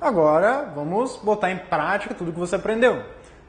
Agora vamos botar em prática tudo que você aprendeu.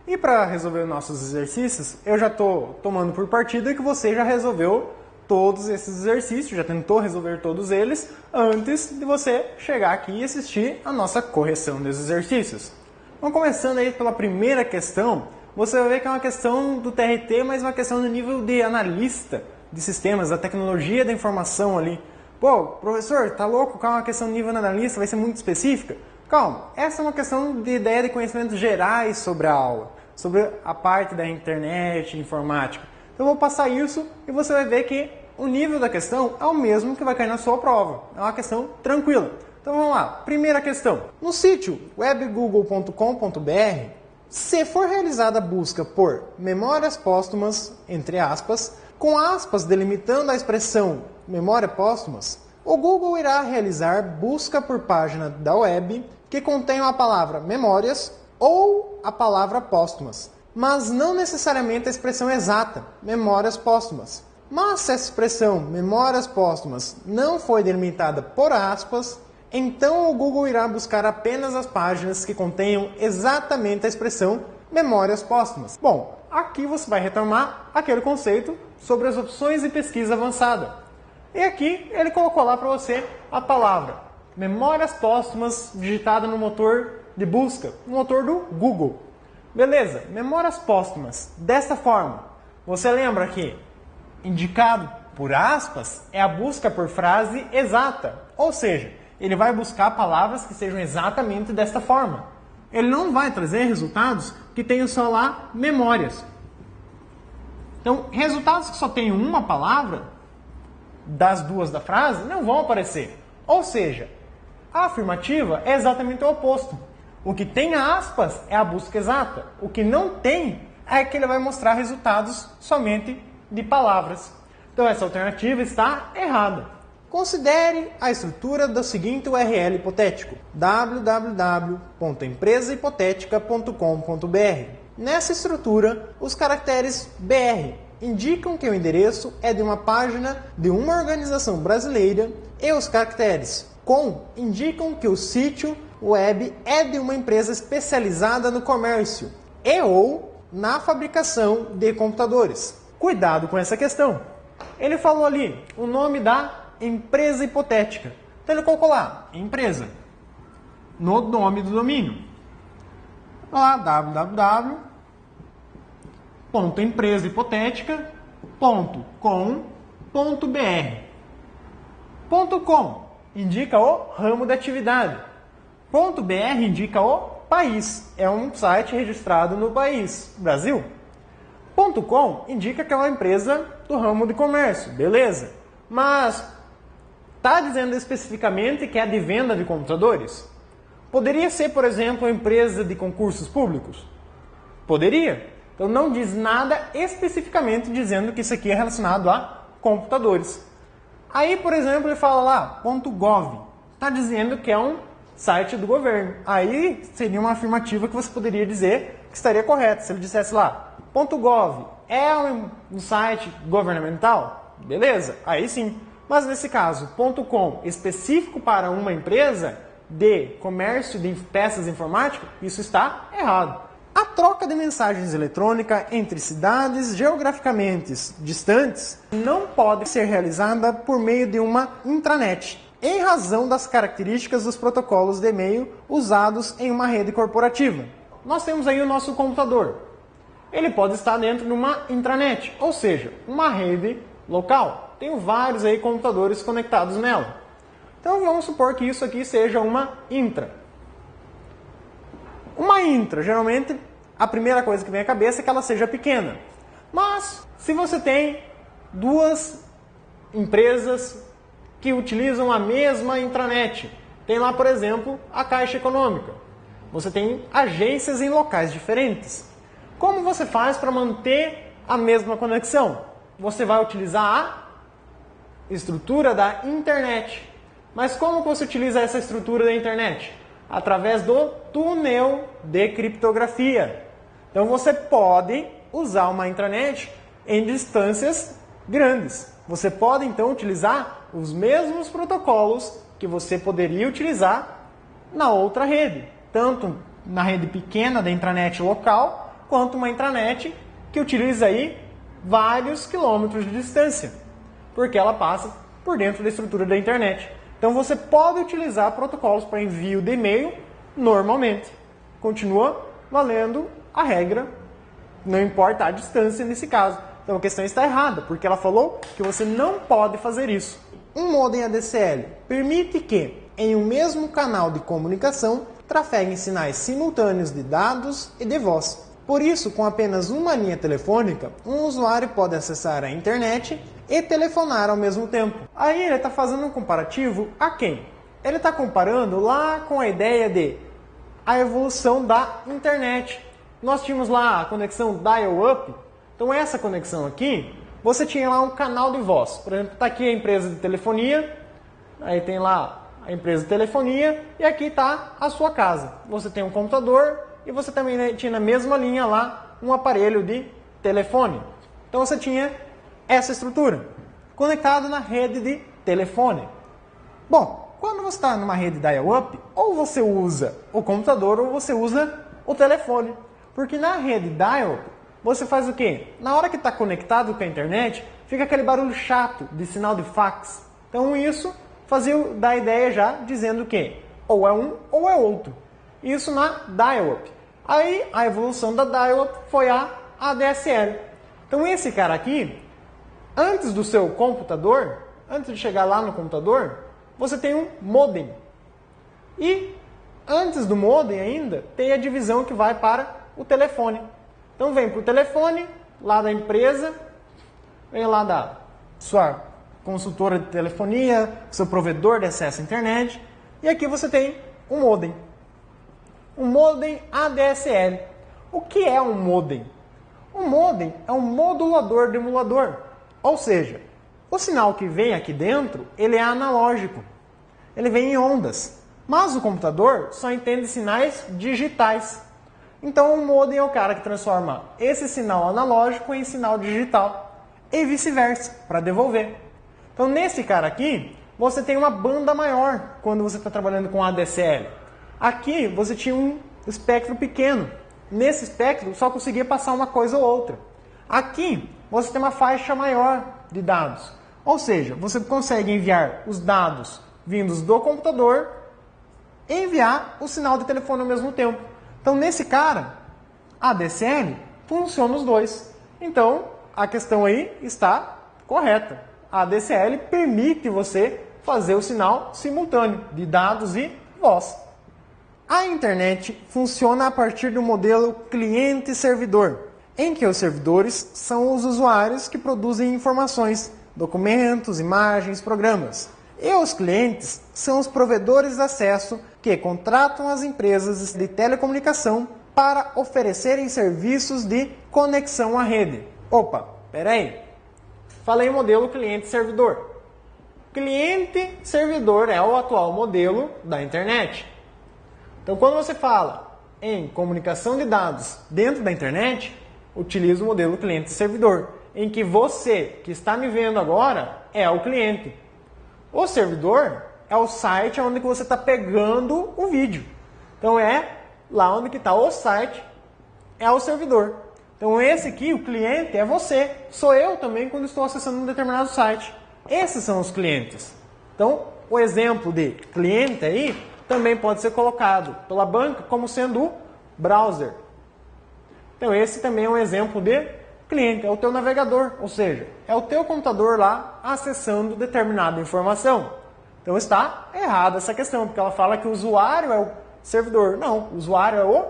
E para resolver os nossos exercícios, eu já estou tomando por partida que você já resolveu todos esses exercícios, já tentou resolver todos eles antes de você chegar aqui e assistir a nossa correção desses exercícios. Então, começando aí pela primeira questão, você vai ver que é uma questão do TRT, mas uma questão do nível de analista de sistemas, da tecnologia da informação ali. Pô, professor, tá louco? Calma, uma questão do nível de analista vai ser muito específica? Calma, essa é uma questão de ideia de conhecimentos gerais sobre a aula, sobre a parte da internet, informática. Então eu vou passar isso e você vai ver que o nível da questão é o mesmo que vai cair na sua prova. É uma questão tranquila. Então vamos lá, primeira questão. No sítio webgoogle.com.br, se for realizada a busca por memórias póstumas, entre aspas, com aspas delimitando a expressão memória póstumas, o Google irá realizar busca por página da web que contenham a palavra memórias ou a palavra póstumas, mas não necessariamente a expressão exata, memórias póstumas. Mas se essa expressão memórias póstumas não foi delimitada por aspas, então o Google irá buscar apenas as páginas que contenham exatamente a expressão memórias póstumas. Bom, aqui você vai retomar aquele conceito sobre as opções de pesquisa avançada. E aqui ele colocou lá para você a palavra memórias póstumas digitada no motor de busca, no motor do Google. Beleza, memórias póstumas. Desta forma, você lembra que indicado por aspas é a busca por frase exata, ou seja, ele vai buscar palavras que sejam exatamente desta forma. Ele não vai trazer resultados que tenham só lá memórias. Então, resultados que só tenham uma palavra, das duas da frase, não vão aparecer. Ou seja, a afirmativa é exatamente o oposto. O que tem aspas é a busca exata. O que não tem é que ele vai mostrar resultados somente de palavras. Então, essa alternativa está errada. Considere a estrutura do seguinte URL hipotético: www.empresahipotetica.com.br. Nessa estrutura, os caracteres BR indicam que o endereço é de uma página de uma organização brasileira e os caracteres COM indicam que o sítio web é de uma empresa especializada no comércio e ou na fabricação de computadores. Cuidado com essa questão. Ele falou ali o nome da empresa hipotética. Então ele colocou lá, empresa, no nome do domínio. Lá, www.empresahipotetica.com.br. .com indica o ramo de atividade. .br indica o país. É um site registrado no país, Brasil. .com indica que é uma empresa do ramo de comércio, beleza? Mas está dizendo especificamente que é de venda de computadores? Poderia ser, por exemplo, uma empresa de concursos públicos? Poderia. Então não diz nada especificamente dizendo que isso aqui é relacionado a computadores. Aí, por exemplo, ele fala lá, .gov. Está dizendo que é um site do governo. Aí seria uma afirmativa que você poderia dizer que estaria correta. Se ele dissesse lá, .gov é um site governamental? Beleza, aí sim. Mas nesse caso, .com específico para uma empresa de comércio de peças informáticas, isso está errado. A troca de mensagens eletrônicas entre cidades geograficamente distantes não pode ser realizada por meio de uma intranet, em razão das características dos protocolos de e-mail usados em uma rede corporativa. Nós temos aí o nosso computador. Ele pode estar dentro de uma intranet, ou seja, uma rede local. Tenho vários aí computadores conectados nela. Então vamos supor que isso aqui seja uma intra. Uma intra, geralmente, a primeira coisa que vem à cabeça é que ela seja pequena. Mas, se você tem duas empresas que utilizam a mesma intranet, tem lá, por exemplo, a Caixa Econômica. Você tem agências em locais diferentes. Como você faz para manter a mesma conexão? Você vai utilizar a estrutura da internet. Mas como você utiliza essa estrutura da internet? Através do túnel de criptografia. Então você pode usar uma intranet em distâncias grandes. Você pode então utilizar os mesmos protocolos que você poderia utilizar na outra rede, tanto na rede pequena da intranet local, quanto uma intranet que utiliza aí vários quilômetros de distância, porque ela passa por dentro da estrutura da internet. Então você pode utilizar protocolos para envio de e-mail normalmente. Continua valendo a regra, não importa a distância nesse caso. Então a questão está errada, porque ela falou que você não pode fazer isso. Um modem ADSL permite que, em um mesmo canal de comunicação, trafeguem sinais simultâneos de dados e de voz. Por isso, com apenas uma linha telefônica, um usuário pode acessar a internet e telefonar ao mesmo tempo. Aí ele está fazendo um comparativo a quem? Ele está comparando lá com a ideia de a evolução da internet. Nós tínhamos lá a conexão dial-up. Então essa conexão aqui, você tinha lá um canal de voz. Por exemplo, está aqui a empresa de telefonia, aí tem lá a empresa de telefonia e aqui está a sua casa. Você tem um computador e você também tinha na mesma linha lá um aparelho de telefone. Então você tinha essa estrutura conectada na rede de telefone. Bom, quando você está numa rede dial-up, ou você usa o computador ou você usa o telefone. Porque na rede dial-up, você faz o quê? Na hora que está conectado com a internet, fica aquele barulho chato de sinal de fax. Então isso fazia dar ideia já dizendo que ou é um ou é outro. Isso na dial-up. Aí a evolução da dial-up foi a ADSL. Então esse cara aqui, antes do seu computador, antes de chegar lá no computador, você tem um modem. E antes do modem ainda, tem a divisão que vai para o telefone. Então vem para o telefone, lá da empresa, vem lá da sua consultora de telefonia, seu provedor de acesso à internet, e aqui você tem um modem. Um modem ADSL. O que é um modem? Um modem é um modulador de emulador. Ou seja, o sinal que vem aqui dentro, ele é analógico. Ele vem em ondas. Mas o computador só entende sinais digitais. Então o modem é o cara que transforma esse sinal analógico em sinal digital. E vice-versa, para devolver. Então nesse cara aqui, você tem uma banda maior quando você está trabalhando com ADSL. Aqui você tinha um espectro pequeno. Nesse espectro só conseguia passar uma coisa ou outra. Aqui você tem uma faixa maior de dados. Ou seja, você consegue enviar os dados vindos do computador e enviar o sinal de telefone ao mesmo tempo. Então nesse cara, a ADSL funciona os dois. Então a questão aí está correta. A ADSL permite você fazer o sinal simultâneo de dados e voz. A internet funciona a partir do modelo cliente-servidor, em que os servidores são os usuários que produzem informações, documentos, imagens, programas. E os clientes são os provedores de acesso que contratam as empresas de telecomunicação para oferecerem serviços de conexão à rede. Opa, peraí. Falei modelo cliente-servidor. Cliente-servidor é o atual modelo da internet. Então, quando você fala em comunicação de dados dentro da internet, utiliza o modelo cliente-servidor, em que você, que está me vendo agora, é o cliente. O servidor é o site onde você está pegando o vídeo. Então, é lá onde está o site, é o servidor. Então, esse aqui, o cliente, é você. Sou eu também quando estou acessando um determinado site. Esses são os clientes. Então, o exemplo de cliente aí também pode ser colocado pela banca como sendo o browser. Então esse também é um exemplo de cliente, é o teu navegador, ou seja, é o teu computador lá acessando determinada informação. Então está errada essa questão, porque ela fala que o usuário é o servidor. Não, o usuário é o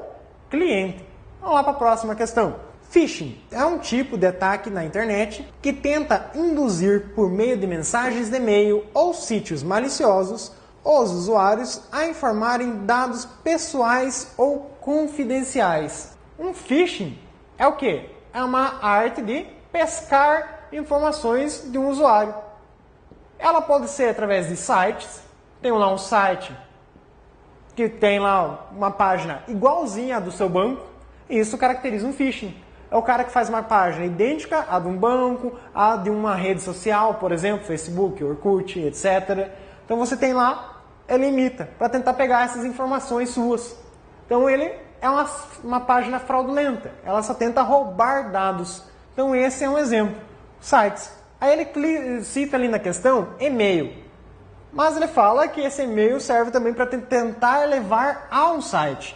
cliente. Vamos lá para a próxima questão. Phishing é um tipo de ataque na internet que tenta induzir por meio de mensagens de e-mail ou sítios maliciosos os usuários a informarem dados pessoais ou confidenciais. Um phishing é o quê? É uma arte de pescar informações de um usuário. Ela pode ser através de sites. Tem lá um site que tem lá uma página igualzinha à do seu banco. E isso caracteriza um phishing. É o cara que faz uma página idêntica à de um banco, à de uma rede social, por exemplo, Facebook, Orkut, etc. Então você tem lá ele imita para tentar pegar essas informações suas. Então ele é uma página fraudulenta, ela só tenta roubar dados. Então esse é um exemplo. Sites. Aí ele cita ali na questão e-mail. Mas ele fala que esse e-mail serve também para tentar levar a um site.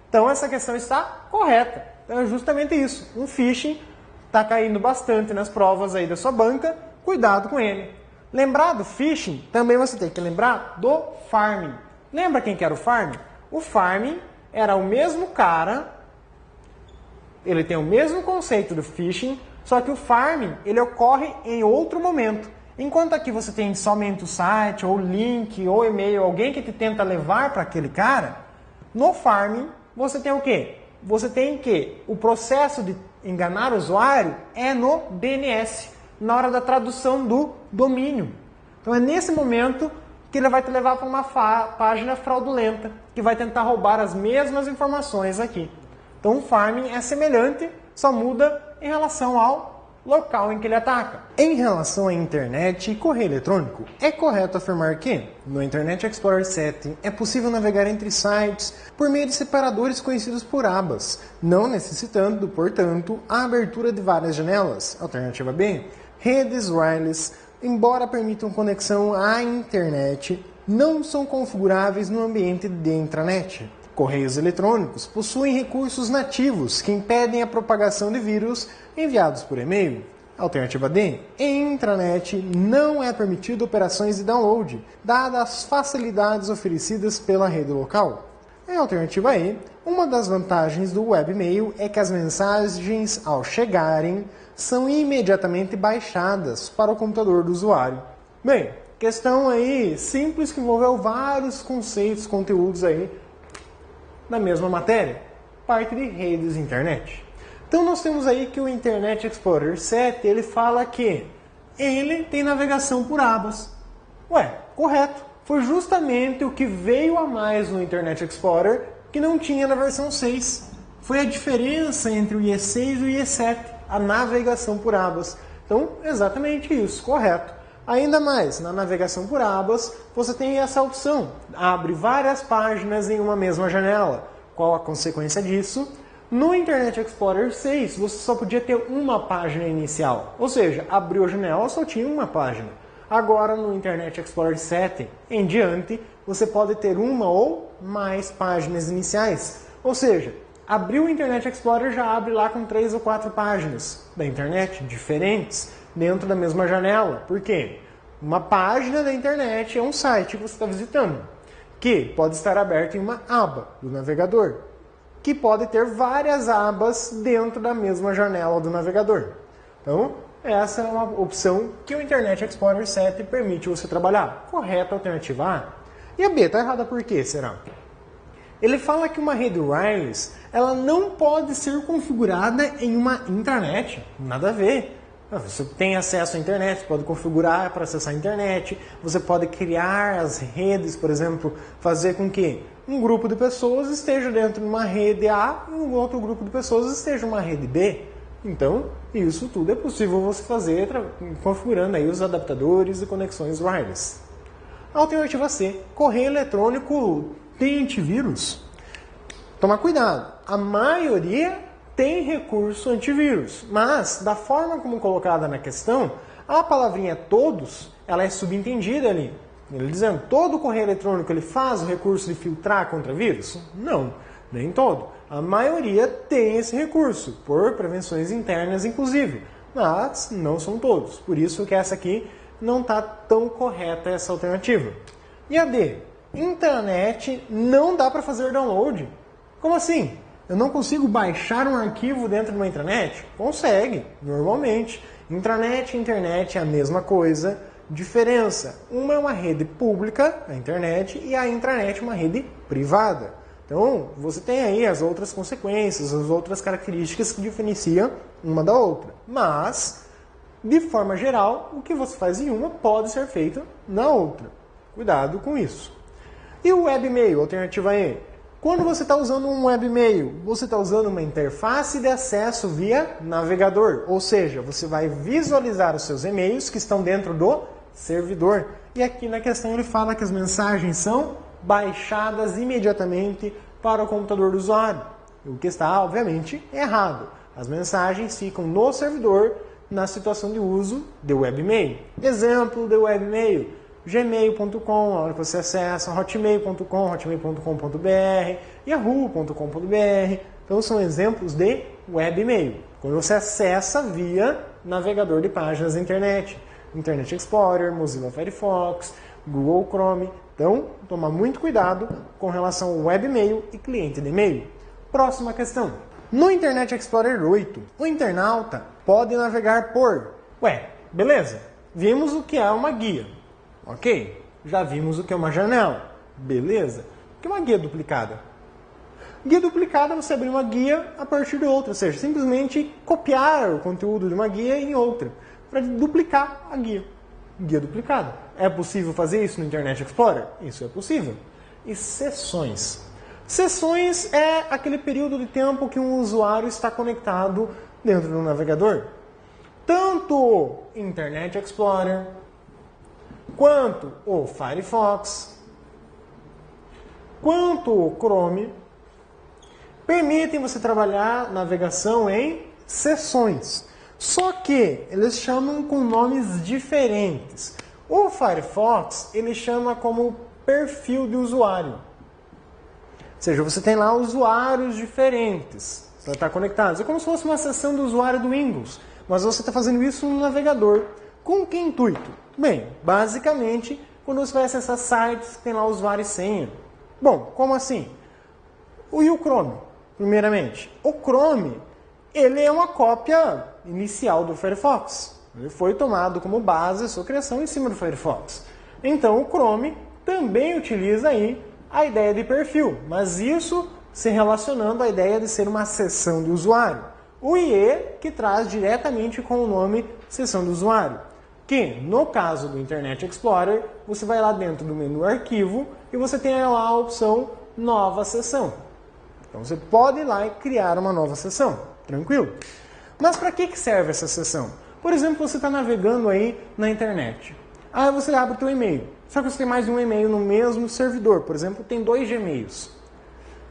Então essa questão está correta. Então é justamente isso. Um phishing está caindo bastante nas provas aí da sua banca. Cuidado com ele. Lembrar do phishing, também você tem que lembrar do farming. Lembra quem que era o farming? O farming era o mesmo cara, ele tem o mesmo conceito do phishing, só que o farming ele ocorre em outro momento. Enquanto aqui você tem somente o site, ou link, ou e-mail, alguém que te tenta levar para aquele cara, no farming você tem o quê? Você tem que o processo de enganar o usuário é no DNS, na hora da tradução do domínio. Então é nesse momento que ele vai te levar para uma página fraudulenta, que vai tentar roubar as mesmas informações aqui. Então o farming é semelhante, só muda em relação ao local em que ele ataca. Em relação à internet e correio eletrônico, é correto afirmar que, no Internet Explorer 7, é possível navegar entre sites por meio de separadores conhecidos por abas, não necessitando, portanto, a abertura de várias janelas. Alternativa B, redes wireless, embora permitam conexão à internet, não são configuráveis no ambiente de intranet. Correios eletrônicos possuem recursos nativos que impedem a propagação de vírus enviados por e-mail. Alternativa D. Em intranet não é permitido operações de download, dadas as facilidades oferecidas pela rede local. Em alternativa E, uma das vantagens do webmail é que as mensagens, ao chegarem, são imediatamente baixadas para o computador do usuário. Bem, questão aí simples que envolveu vários conceitos, conteúdos aí da mesma matéria, parte de redes de internet. Então nós temos aí que o Internet Explorer 7, ele fala que ele tem navegação por abas. Ué, correto. Foi justamente o que veio a mais no Internet Explorer que não tinha na versão 6. Foi a diferença entre o IE6 e o IE7, a navegação por abas. Então, exatamente isso, correto. Ainda mais, na navegação por abas, você tem essa opção. Abre várias páginas em uma mesma janela. Qual a consequência disso? No Internet Explorer 6, você só podia ter uma página inicial. Ou seja, abriu a janela, só tinha uma página. Agora, no Internet Explorer 7 em diante, você pode ter uma ou mais páginas iniciais. Ou seja, abriu o Internet Explorer, já abre lá com 3 ou 4 páginas da internet diferentes dentro da mesma janela. Por quê? Uma página da internet é um site que você está visitando, que pode estar aberto em uma aba do navegador, que pode ter várias abas dentro da mesma janela do navegador. Então, essa é uma opção que o Internet Explorer 7 permite você trabalhar. Correta a alternativa A. E a B está errada por quê, será? Ele fala que uma rede wireless ela não pode ser configurada em uma intranet. Nada a ver. Você tem acesso à internet, você pode configurar para acessar a internet, você pode criar as redes, por exemplo, fazer com que um grupo de pessoas esteja dentro de uma rede A e um outro grupo de pessoas esteja em uma rede B. Então, isso tudo é possível você fazer configurando aí os adaptadores e conexões wireless. Alternativa C, correio eletrônico tem antivírus? Tomar cuidado, a maioria tem recurso antivírus, mas da forma como colocada na questão, a palavrinha todos, ela é subentendida ali. Ele dizendo, todo correio eletrônico ele faz o recurso de filtrar contra vírus? Não, nem todo. A maioria tem esse recurso, por prevenções internas inclusive, mas não são todos. Por isso que essa aqui não está tão correta, essa alternativa. E a D, intranet não dá para fazer download. Como assim? Eu não consigo baixar um arquivo dentro de uma intranet? Consegue, normalmente. Intranet e internet é a mesma coisa, diferença. Uma é uma rede pública, a internet, e a intranet é uma rede privada. Então, você tem aí as outras consequências, as outras características que diferenciam uma da outra. Mas, de forma geral, o que você faz em uma pode ser feito na outra. Cuidado com isso. E o webmail, alternativa E? Quando você está usando um webmail, você está usando uma interface de acesso via navegador. Ou seja, você vai visualizar os seus e-mails que estão dentro do servidor. E aqui na questão ele fala que as mensagens são baixadas imediatamente para o computador do usuário, o que está, obviamente, errado. As mensagens ficam no servidor na situação de uso de webmail. Exemplo de webmail, gmail.com, a hora que você acessa, hotmail.com, hotmail.com.br, yahoo.com.br. Então são exemplos de webmail. Quando você acessa via navegador de páginas da internet, Internet Explorer, Mozilla Firefox, Google Chrome. Então, toma muito cuidado com relação ao webmail e cliente de e-mail. Próxima questão. No Internet Explorer 8, o internauta pode navegar por... beleza. Vimos o que é uma guia. Ok. Já vimos o que é uma janela. Beleza. O que é uma guia duplicada? Guia duplicada é você abrir uma guia a partir de outra, ou seja, simplesmente copiar o conteúdo de uma guia em outra, para duplicar a guia. Guia duplicada. É possível fazer isso no Internet Explorer? Isso é possível. E sessões. Sessões é aquele período de tempo que um usuário está conectado dentro do navegador. Tanto o Internet Explorer, quanto o Firefox, quanto o Chrome, permitem você trabalhar navegação em sessões. Só que eles chamam com nomes diferentes. O Firefox, ele chama como perfil de usuário. Ou seja, você tem lá usuários diferentes para estar conectados. É como se fosse uma seção do usuário do Windows, mas você está fazendo isso no navegador. Com que intuito? Bem, basicamente, quando você vai acessar sites, tem lá usuário e senha. Bom, como assim? E o Chrome, primeiramente. O Chrome, ele é uma cópia inicial do Firefox. Ele foi tomado como base a sua criação em cima do Firefox. Então, o Chrome também utiliza aí a ideia de perfil, mas isso se relacionando à ideia de ser uma seção de usuário. O IE, que traz diretamente com o nome seção de usuário, que no caso do Internet Explorer, você vai lá dentro do menu arquivo e você tem lá a opção nova seção. Então você pode ir lá e criar uma nova seção, tranquilo? Mas para que serve essa seção? Por exemplo, você está navegando aí na internet. Aí você abre o teu e-mail. Só que você tem mais de um e-mail no mesmo servidor. Por exemplo, tem 2 Gmails.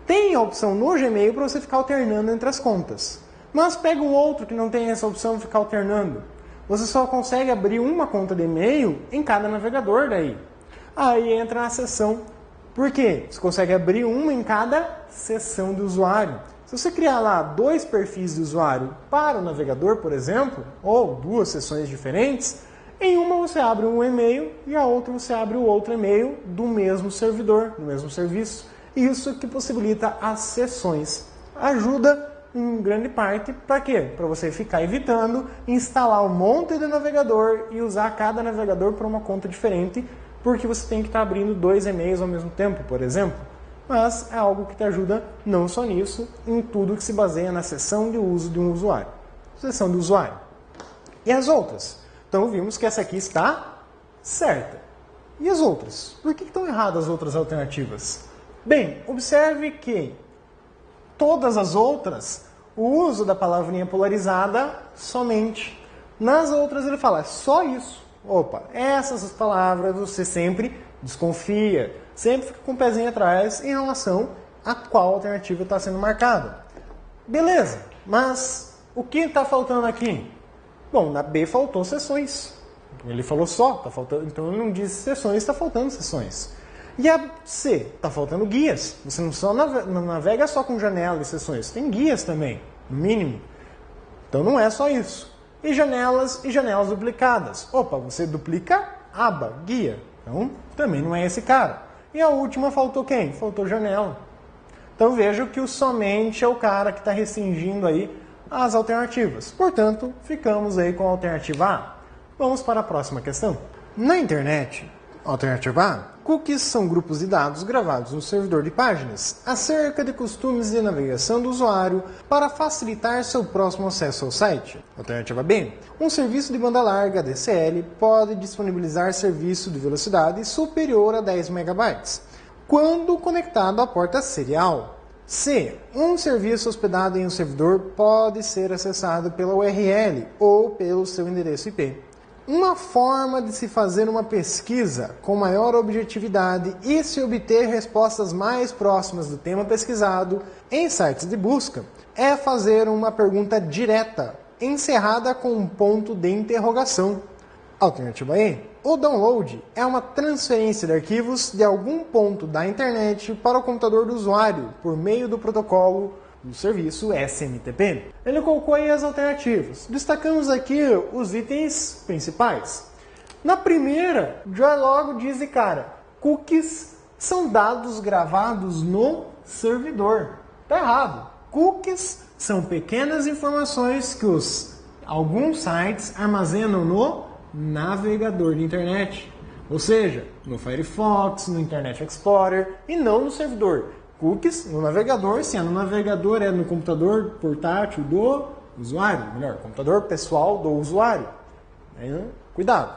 Tem a opção no Gmail para você ficar alternando entre as contas. Mas pega um outro que não tem essa opção de ficar alternando. Você só consegue abrir uma conta de e-mail em cada navegador daí. Aí entra na seção. Por quê? Você consegue abrir uma em cada seção de usuário. Se você criar lá 2 perfis de usuário para o navegador, por exemplo, ou 2 seções diferentes, em uma você abre um e-mail e a outra você abre o outro e-mail do mesmo servidor, do mesmo serviço. Isso que possibilita as sessões. Ajuda em grande parte para quê? Para você ficar evitando instalar um monte de navegador e usar cada navegador para uma conta diferente, porque você tem que estar abrindo 2 e-mails ao mesmo tempo, por exemplo. Mas é algo que te ajuda não só nisso, em tudo que se baseia na seção de uso de um usuário. Seção do usuário. E as outras? Então vimos que essa aqui está certa. E as outras? Por que estão erradas as outras alternativas? Bem, observe que todas as outras, o uso da palavrinha polarizada somente. Nas outras ele fala, é só isso. Opa, essas palavras você sempre desconfia. Sempre fica com o pezinho atrás em relação a qual alternativa está sendo marcada. Beleza, mas o que está faltando aqui? Bom, na B faltou sessões. Ele falou só, tá faltando, então ele não disse sessões, está faltando sessões. E a C, está faltando guias. Você não navega só com janela e sessões, tem guias também, no mínimo. Então não é só isso. E janelas duplicadas. Opa, você duplica aba, guia. Então também não é esse cara. E a última faltou quem? Faltou janela. Então veja que o somente é o cara que está restringindo aí as alternativas. Portanto, ficamos aí com a alternativa A. Vamos para a próxima questão. Na internet, alternativa A, cookies são grupos de dados gravados no servidor de páginas acerca de costumes de navegação do usuário para facilitar seu próximo acesso ao site. Alternativa B, um serviço de banda larga DSL pode disponibilizar serviço de velocidade superior a 10 MB quando conectado à porta serial. C, um serviço hospedado em um servidor pode ser acessado pela URL ou pelo seu endereço IP. uma forma de se fazer uma pesquisa com maior objetividade e se obter respostas mais próximas do tema pesquisado em sites de busca é fazer uma pergunta direta, encerrada com um ponto de interrogação. Alternativa E. O download é uma transferência de arquivos de algum ponto da internet para o computador do usuário por meio do protocolo do serviço SMTP. Ele colocou aí as alternativas. Destacamos aqui os itens principais. Na primeira, já logo diz de cara, cookies são dados gravados no servidor. Tá errado. Cookies são pequenas informações que alguns sites armazenam no navegador de internet. Ou seja, no Firefox, no Internet Explorer e não no servidor. Cookies no navegador, se é no navegador, é no computador portátil do usuário, melhor, computador pessoal do usuário. Cuidado.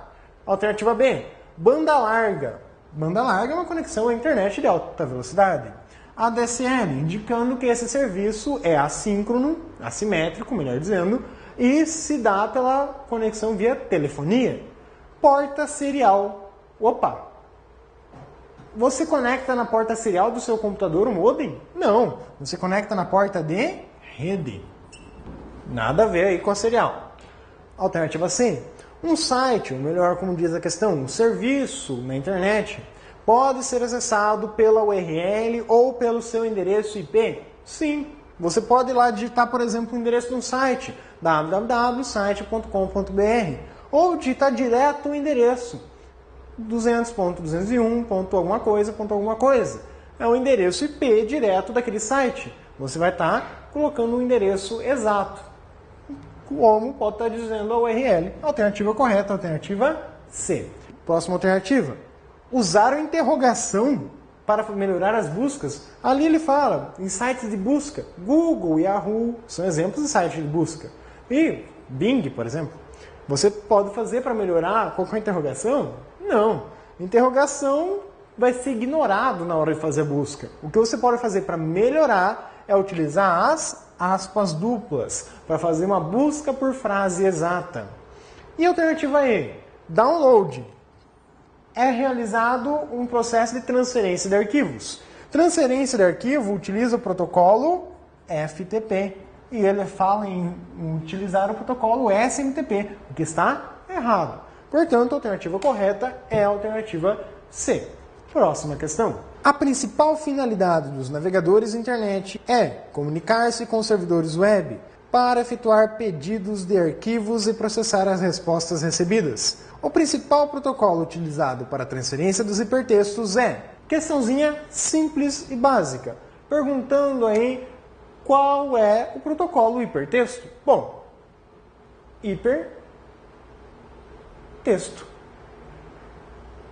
Alternativa B, banda larga. Banda larga é uma conexão à internet de alta velocidade. ADSL, indicando que esse serviço é assíncrono, assimétrico, melhor dizendo, e se dá pela conexão via telefonia. Porta serial. Opa! Você conecta na porta serial do seu computador o modem? Não. Você conecta na porta de rede. Nada a ver aí com a serial. Alternativa C. Um site, ou melhor, como diz a questão, um serviço na internet, pode ser acessado pela URL ou pelo seu endereço IP? Sim. Você pode ir lá digitar, por exemplo, o endereço de um site, www.site.com.br, ou digitar direto o endereço 200.201. alguma coisa. É o endereço IP direto daquele site. Você vai estar colocando o endereço exato. Como pode estar dizendo a URL. Alternativa correta, alternativa C. Próxima alternativa. Usar a interrogação para melhorar as buscas. Ali ele fala em sites de busca. Google, Yahoo são exemplos de sites de busca. E Bing, por exemplo. Você pode fazer para melhorar qualquer interrogação? Não. Interrogação vai ser ignorado na hora de fazer a busca. O que você pode fazer para melhorar é utilizar as aspas duplas para fazer uma busca por frase exata. E a alternativa E, download. É realizado um processo de transferência de arquivos. Transferência de arquivo utiliza o protocolo FTP. E ele fala em utilizar o protocolo SMTP, o que está errado. Portanto, a alternativa correta é a alternativa C. Próxima questão. A principal finalidade dos navegadores de internet é comunicar-se com servidores web para efetuar pedidos de arquivos e processar as respostas recebidas. O principal protocolo utilizado para a transferência dos hipertextos é questãozinha simples e básica, perguntando aí qual é o protocolo hipertexto. Bom, hipertexto.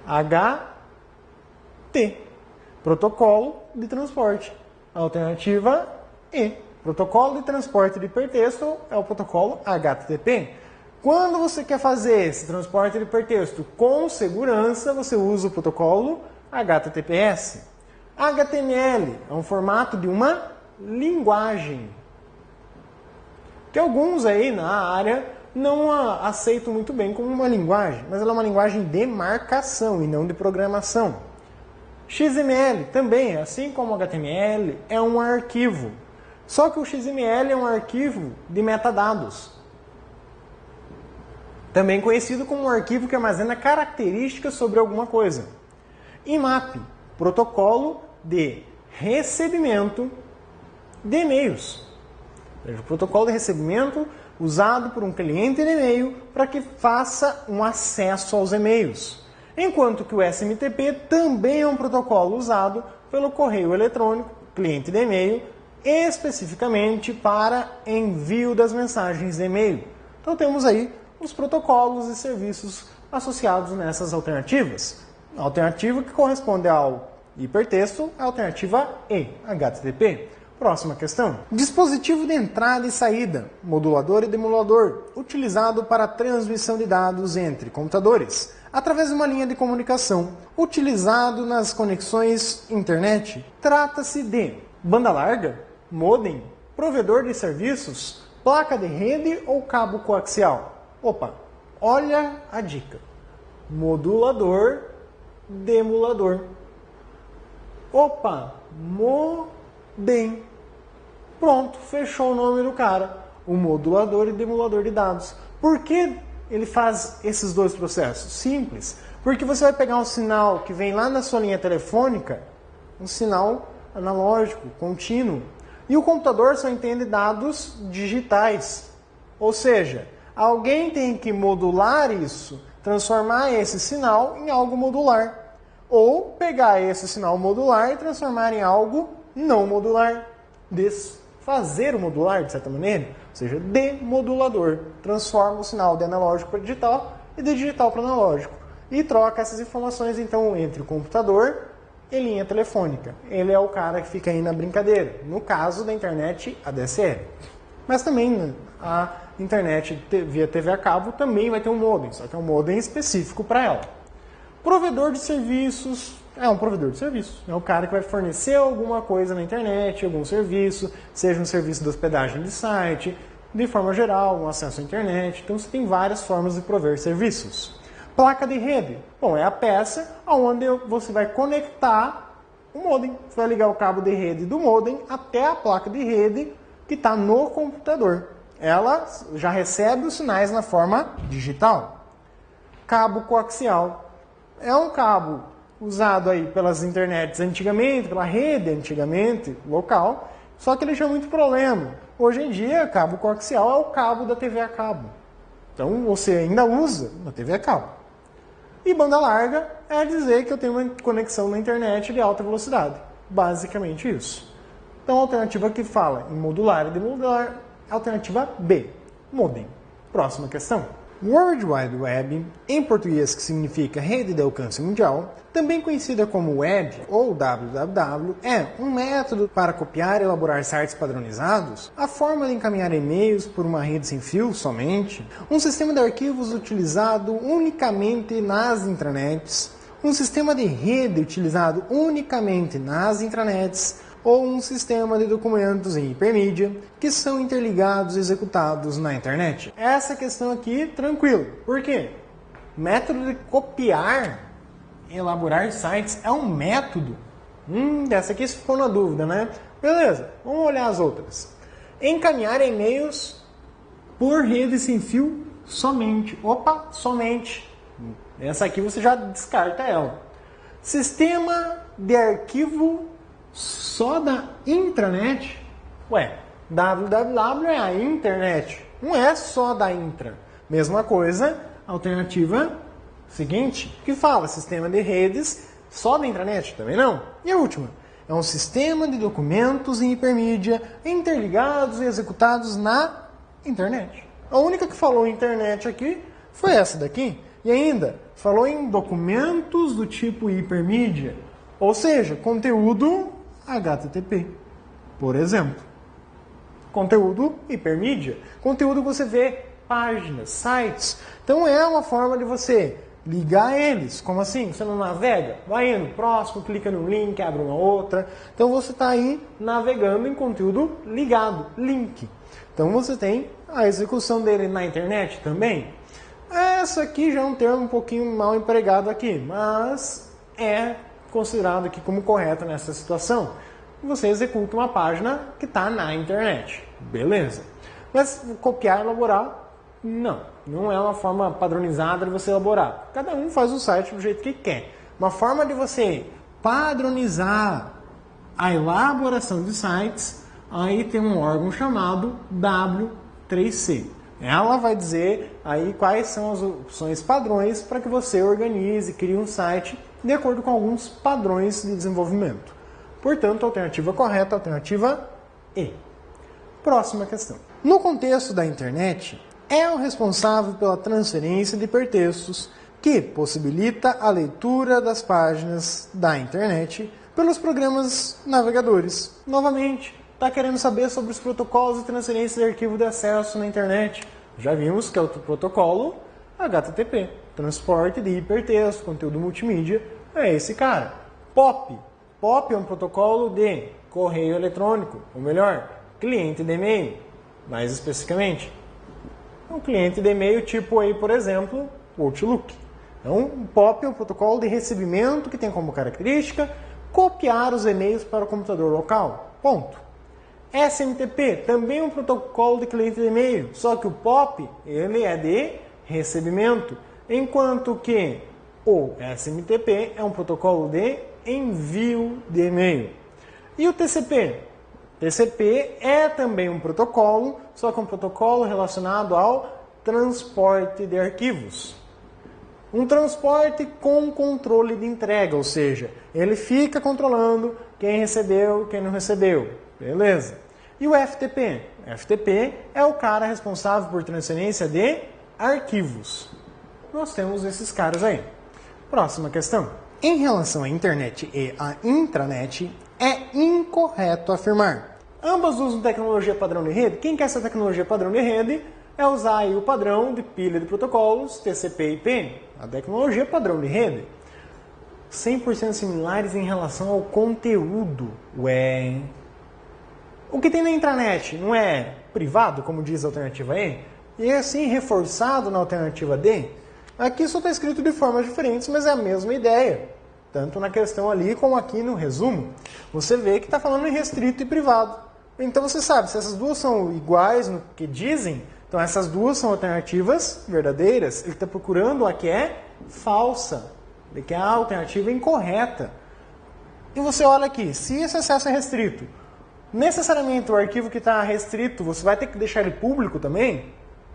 HT. Protocolo de transporte. Alternativa E. Protocolo de transporte de hipertexto é o protocolo HTTP. Quando você quer fazer esse transporte de hipertexto com segurança, você usa o protocolo HTTPS. HTML é um formato de uma linguagem que alguns aí na área não a aceitam muito bem como uma linguagem, mas ela é uma linguagem de marcação e não de programação. XML também, assim como HTML, é um arquivo. Só que o XML é um arquivo de metadados. Também conhecido como um arquivo que armazena características sobre alguma coisa. IMAP, protocolo de recebimento de e-mails. O protocolo de recebimento usado por um cliente de e-mail para que faça um acesso aos e-mails. Enquanto que o SMTP também é um protocolo usado pelo correio eletrônico, cliente de e-mail, especificamente para envio das mensagens de e-mail. Então temos aí os protocolos e serviços associados nessas alternativas. A alternativa que corresponde ao hipertexto é a alternativa E, HTTP. Próxima questão. Dispositivo de entrada e saída, modulador e demodulador, utilizado para a transmissão de dados entre computadores, através de uma linha de comunicação, utilizado nas conexões internet. Trata-se de banda larga, modem, provedor de serviços, placa de rede ou cabo coaxial? Opa, Olha a dica. Modulador, demulador. Opa, modem. Pronto, fechou o nome do cara. O modulador e demulador de dados. Por que ele faz esses dois processos? Simples. Porque você vai pegar um sinal que vem lá na sua linha telefônica, um sinal analógico, contínuo, e o computador só entende dados digitais. Ou seja, alguém tem que modular isso, transformar esse sinal em algo modular. Ou pegar esse sinal modular e transformar em algo não modular. Desfazer o modular, de certa maneira, ou seja, demodulador. Transforma o sinal de analógico para digital e de digital para analógico. E troca essas informações, então, entre o computador e linha telefônica. Ele é o cara que fica aí na brincadeira. No caso da internet ADSL. Mas também a internet via TV a cabo também vai ter um modem, só que é um modem específico para ela. Provedor de serviços é um provedor de serviços. É o cara que vai fornecer alguma coisa na internet, algum serviço, seja um serviço de hospedagem de site, de forma geral, um acesso à internet. Então você tem várias formas de prover serviços. Placa de rede. Bom, é a peça onde você vai conectar o modem. Você vai ligar o cabo de rede do modem até a placa de rede que está no computador. Ela já recebe os sinais na forma digital. Cabo coaxial. É um cabo usado aí pelas internets antigamente, pela rede antigamente, local, só que ele tinha muito problema. Hoje em dia, cabo coaxial é o cabo da TV a cabo. Então, você ainda usa na TV a cabo. E banda larga é dizer que eu tenho uma conexão na internet de alta velocidade. Basicamente isso. Então, a alternativa que fala em modular e demodular, alternativa B, modem. Próxima questão. World Wide Web, em português que significa rede de alcance mundial, também conhecida como web ou www, é um método para copiar e elaborar sites padronizados, a forma de encaminhar e-mails por uma rede sem fio somente, um sistema de arquivos utilizado unicamente nas intranets, um sistema de rede utilizado unicamente nas intranets, ou um sistema de documentos em hipermídia que são interligados e executados na internet. Essa questão aqui, tranquilo. Por quê? Método de copiar e elaborar sites é um método? Dessa aqui se ficou na dúvida, né? Beleza, vamos olhar as outras. Encaminhar e-mails por rede sem fio somente. Opa, somente. Essa aqui você já descarta ela. Sistema de arquivo só da intranet? Ué, www é a internet, não é só da intra. Mesma coisa, alternativa seguinte, que fala sistema de redes só da intranet, também não. E a última, é um sistema de documentos em hipermídia interligados e executados na internet. A única que falou internet aqui foi essa daqui. E ainda, falou em documentos do tipo hipermídia, ou seja, conteúdo HTTP, por exemplo. Conteúdo hipermídia, conteúdo que você vê, páginas, sites. Então é uma forma de você ligar eles. Como assim? Você não navega? Vai indo, próximo, clica no link, abre uma outra. Então você está aí navegando em conteúdo ligado, link. Então você tem a execução dele na internet também. Essa aqui já é um termo um pouquinho mal empregado aqui, mas é considerado aqui como correto nessa situação. Você executa uma página que está na internet. Beleza. Mas copiar e elaborar, não é uma forma padronizada de você elaborar. Cada um faz o site do jeito que quer. Uma forma de você padronizar a elaboração de sites, aí tem um órgão chamado W3C. Ela vai dizer aí quais são as opções padrões para que você organize e crie um site de acordo com alguns padrões de desenvolvimento. Portanto, a alternativa correta é a alternativa E. Próxima questão. No contexto da internet, é o responsável pela transferência de hipertextos que possibilita a leitura das páginas da internet pelos programas navegadores. Novamente, está querendo saber sobre os protocolos de transferência de arquivo de acesso na internet. Já vimos que é o protocolo HTTP, transporte de hipertexto, conteúdo multimídia, é esse cara. POP. POP é um protocolo de correio eletrônico, ou melhor, cliente de e-mail, mais especificamente. um cliente de e-mail tipo aí, por exemplo, o Outlook. Então, o POP é um protocolo de recebimento que tem como característica copiar os e-mails para o computador local. Ponto. SMTP também é um protocolo de cliente de e-mail, só que o POP ele é de recebimento, enquanto que o SMTP é um protocolo de envio de e-mail. E o TCP? TCP é também um protocolo, só que é um protocolo relacionado ao transporte de arquivos. Um transporte com controle de entrega, ou seja, ele fica controlando quem recebeu, quem não recebeu. Beleza? E o FTP? FTP é o cara responsável por transferência de arquivos. Nós temos esses caras aí. Próxima questão. Em relação à internet e à intranet, é incorreto afirmar. Ambas usam tecnologia padrão de rede. Quem quer essa tecnologia padrão de rede é usar aí o padrão de pilha de protocolos TCP/IP, a tecnologia padrão de rede. 100% similares em relação ao conteúdo. Ué, o que tem na intranet não é privado, como diz a alternativa E? E é assim reforçado na alternativa D? Aqui só está escrito de formas diferentes, mas é a mesma ideia. Tanto na questão ali como aqui no resumo. Você vê que está falando em restrito e privado. Então você sabe, se essas duas são iguais no que dizem, então essas duas são alternativas verdadeiras. Ele está procurando a que é falsa, de que é a alternativa incorreta. E você olha aqui, se esse acesso é restrito, necessariamente o arquivo que está restrito, você vai ter que deixar ele público também?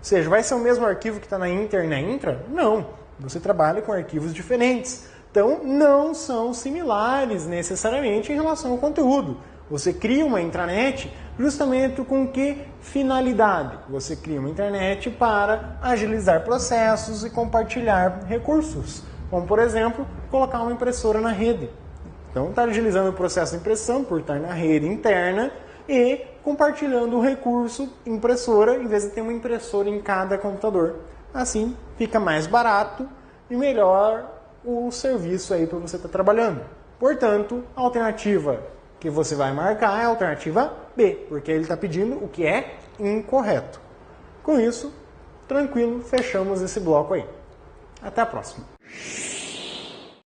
Ou seja, vai ser o mesmo arquivo que está na Inter e na Intra? Não, você trabalha com arquivos diferentes. Então, não são similares necessariamente em relação ao conteúdo. Você cria uma intranet justamente com que finalidade? Você cria uma intranet para agilizar processos e compartilhar recursos. Como, por exemplo, colocar uma impressora na rede. Então, está agilizando o processo de impressão por estar na rede interna e compartilhando o recurso impressora, em vez de ter uma impressora em cada computador. Assim, fica mais barato e melhor o serviço aí para você estar trabalhando. Portanto, a alternativa que você vai marcar é a alternativa B, porque ele está pedindo o que é incorreto. Com isso, tranquilo, fechamos esse bloco aí. Até a próxima.